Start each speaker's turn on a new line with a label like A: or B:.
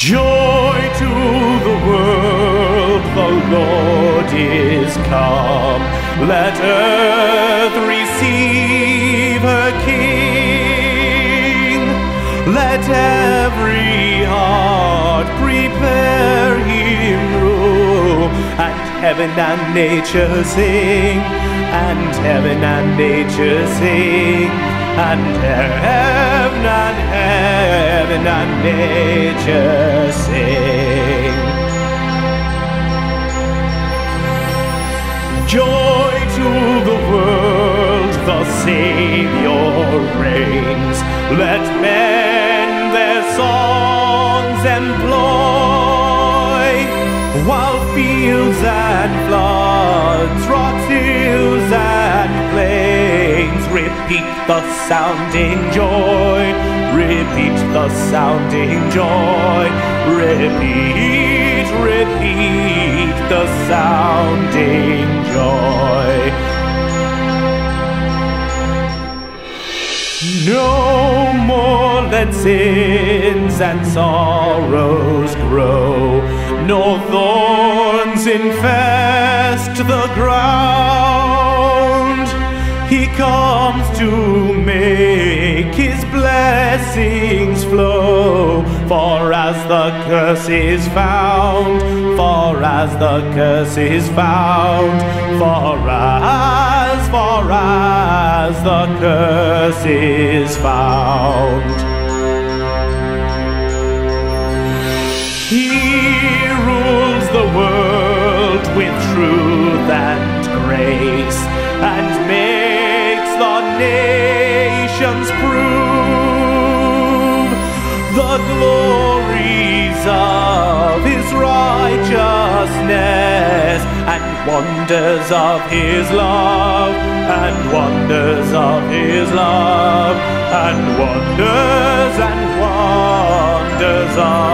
A: Joy to the world, the Lord is come. Let earth receive her King. Let every heart prepare him room. And heaven and nature sing, and heaven and nature sing, and heaven and nature sing. Joy to the world, the Savior reigns. Let men their songs employ, while fields and floods, rocks, hills and plains repeat the sounding joy, repeat the sounding joy, repeat, repeat the sounding joy. No more let sins and sorrows grow, nor thorns infest the ground. He comes to make his blessings flow, for as the curse is found, for as the curse is found, for as the curse is found. He rules the world with truth and grace, and makes the nations prove the glories of his righteousness, and wonders of his love, and wonders of his love, and wonders of